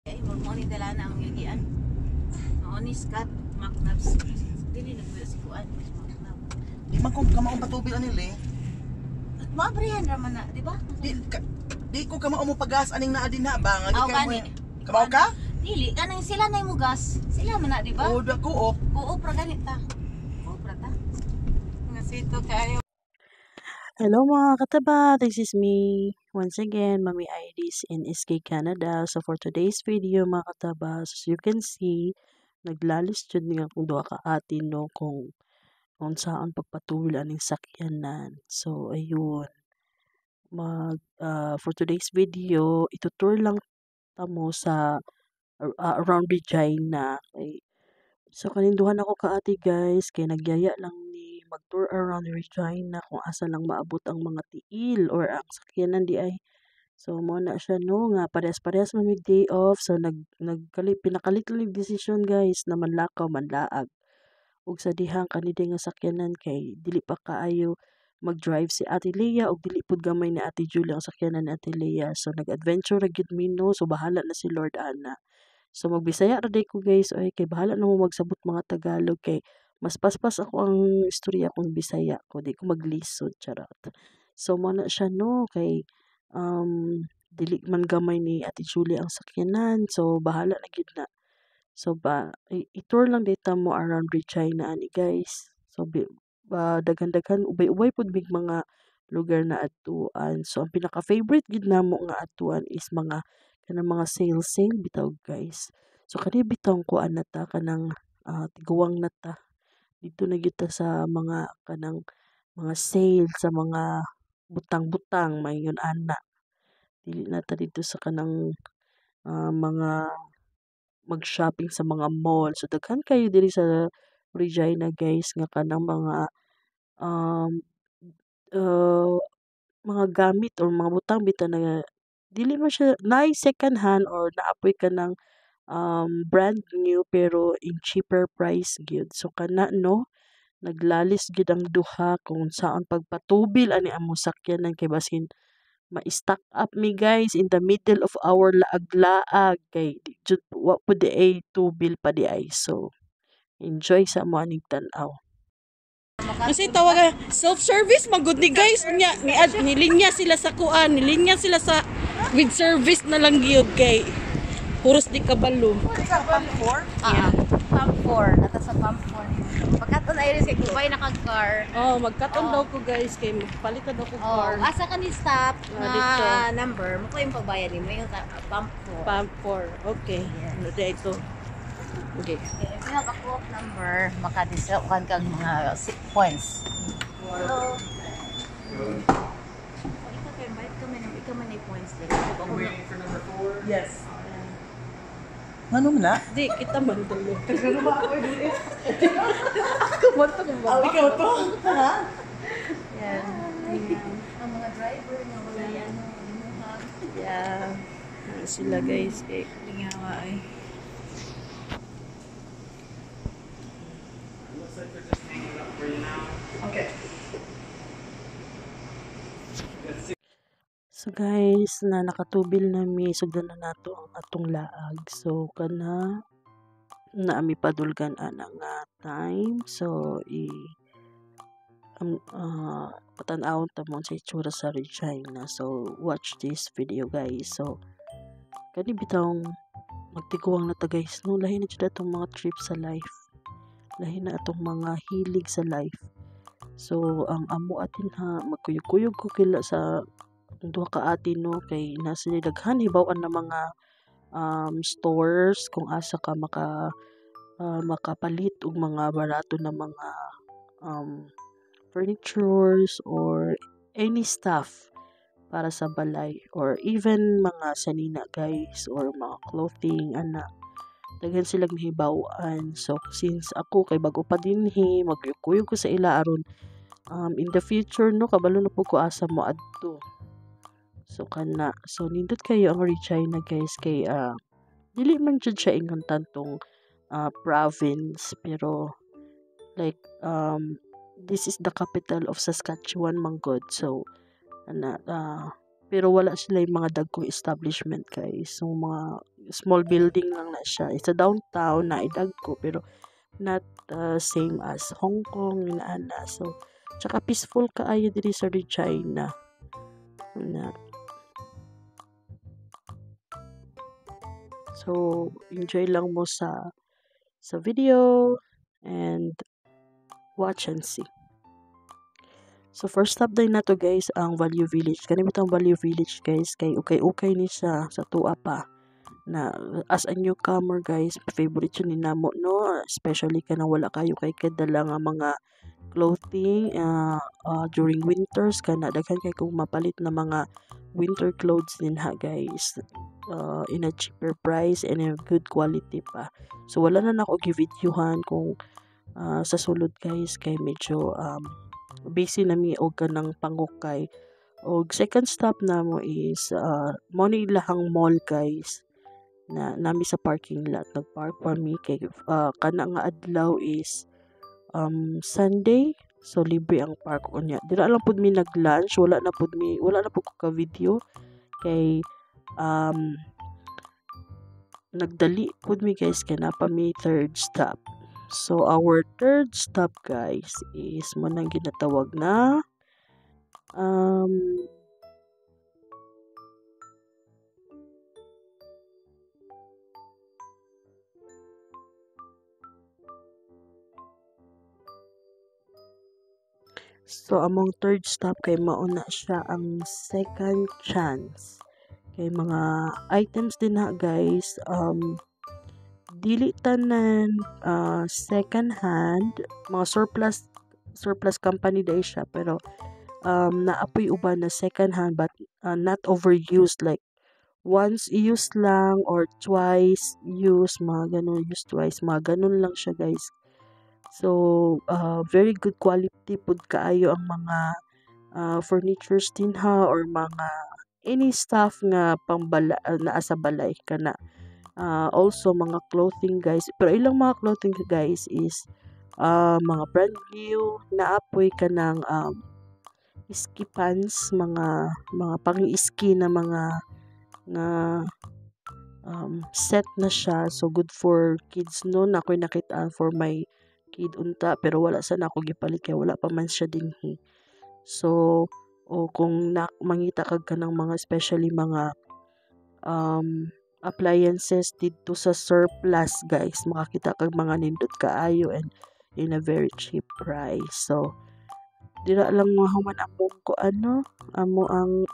Ay, mo ni dala na ang ligian. Mao ni Scott McNabbs. Dili nagbuya si Kuan McNabb. Di man kung kamaong patubil anili. At maabrihan raman na, di ba? Di ko kamaong mo pagas aning naa din na ba nga Aw, kay mo. gani. Kamaw ka? Dili kanang sila na yung gas. Sila man na, di ba? O da ko op. Oo, pra ganit ta. Oo, pra ta. Nga sito kayo. Hello mga kataba, this is me. Once again, Mami IDs in SK Canada. So for today's video mga kataba, as you can see, naglalis jud nga kung duha ka atin no kung saan pagpatuloy aning sakyanan. So ayun, for today's video, itutur lang tamo sa around Regina. Okay. So kaninduhan ako ka ate guys, kay nagyaya lang ni mag-tour around Regina kung asa lang maabot ang mga tiil or ang sakyanan di ay. So mo na siya no nga parehas-parehas man may day off. So pinakalit lang decision guys na manlakaw manlaag. Ug sa dihang kanidi nga sakyanan kay dili pa kaayo mag-drive si Ate Leah ug dili pud gamay ni Ate Julia ang sakyanan ni Ate Leah. So nag-adventure ra gyud mi no. So bahala na si Lord Ana. So magbisaya ra day ko guys, oy kay bahala na mo magsabot mga Tagalog kay mas paspas ako ang istorya kung Bisaya ko, di ko maglisod charot. So mo na siya no kay dili man gamay ni Ate Julie ang sakyanan, so bahala na gyud na. So i-tour lang data mo around Regina ani guys. So daghan-daghan ubay-ubay pud big mga lugar na atuan. So ang pinaka favorite gid namo nga atuan is mga kanang mga sale bitaw guys. So kani bitaw ko ta kanang tiguwang na ta. Dito na gyud ta sa mga kanang mga sale sa mga butang-butang mayon ana. Dili na ta dito sa kanang mga mag-shopping sa mga mall. So daghan kayo diri sa Regina guys nga kanang um uh, mga gamit or mga butang bitaw na dili man siya naay second hand or naapoy ka ng brand new pero in cheaper price gyud. So kana no naglalis gyud ang duha kung saan pagpatubil ani amo sakyanan kay basin ma-stack up me guys in the middle of our laag-laag kay di jud wa pud di ay tubil pa di ay. So enjoy sa mo aning tan-aw. Kasi tawagan self-service magud ni guys nya nilinya sila sa kuan, nilinya sila sa with service na lang gyud kay puros di kabalo. Sa pump 4? Pump 4. Nata sa pump 4. Pagkaton ay rin kay kubay na kag-car. Oh, magkaton daw ko guys kay magpalitan daw ko Oh, car. asa ka ni stop dito. na number, mo ko yung pagbayad ni mo yung pump 4. Pump 4. Okay. Ano dito? Okay. If you have a co-op number, makadiscount kag mga 6 points. Hello. Ikaw kay bayad ka man ay points din. Yes. Ano man na? Di kita man tulo. Ikaw to? Ha? Yan. Ang mga driver na wala yan. Yeah. Sila guys kay Lingawa ay. Okay. So guys, na nakatubil na mi sugdan na nato ang atong laag. So kana naami padulgan ana nga time. So patan-awon ta mo sa itsura sa Regina. So watch this video guys. So kani bitawng magtiguang na ta guys no, lahi na jud atong mga trip sa life. Lahi na atong mga hilig sa life. So ang amo atin ha magkuyog-kuyog ko kila sa duha ka atin no kay nasa daghan hibaw-an na mga stores kung asa ka makapalit og mga barato na mga furnitures or any stuff para sa balay or even mga sanina guys or mga clothing ana daghan silang nahibaw-an. So since ako kay bago pa dinhi magyukuyog ko sa ila aron in the future no kabalo na pud ko asa mo adto. So kana so nindot kayo ang Regina guys kay dili man jud siya ingon tantong province pero like this is the capital of Saskatchewan manggod. So ana pero wala sila yung mga dagkong establishment guys. So mga small building lang na siya. It's a downtown na idagko pero not same as Hong Kong inaana. So tsaka peaceful kaayo diri sa Regina na. So enjoy lang mo sa video and watch and see. So first stop din na to guys ang Value Village. Kani bitang Value Village guys kay okay ni siya sa tuwa pa. Na as a newcomer guys, favorite yun ni namo no, especially kanang wala kayo kay kadala nga mga clothing during winters kana daghan kay kung mapalit na mga winter clothes din ha guys. In a cheaper price and in a good quality pa. So wala na nako gi-videohan kung sa sulod guys kay medyo busy na mi og kanang pangukay. Og second stop namo is mo ni ilahang mall guys na nami sa parking lot. Nagpark pa mi kay kana nga adlaw is Sunday, so libre ang park unya. Dira lang pud mi nag-lunch, wala na pud ko ka video kay nagdali pud mi guys kay napa mi third stop. So our third stop guys is mo nang ginatawag na so among third stop kay mauna siya ang Second Chance. Kay mga items din na guys, dili tanan second hand, mga surplus company dai siya pero naapoy uban na second hand but not overused, like once used lang or twice used, mga ganun, used twice, mga ganun lang siya guys. So very good quality pud kaayo ang mga furnitures din ha, or mga any stuff nga pangbala naa sa balay kana. Also mga clothing guys, pero ilang mga clothing guys is mga brand new na apoy kanang ski pants, mga pang-ski na mga set na siya. So good for kids no, na ako'y nakitaan for my kid unta pero wala sana ako gipalit kay wala pa man siya dinhi. So o kung mangita kag kanang mga especially mga appliances dito sa surplus guys, makakita kag mga nindot kaayo and in a very cheap price. So dira lang mahuman among ko amo ang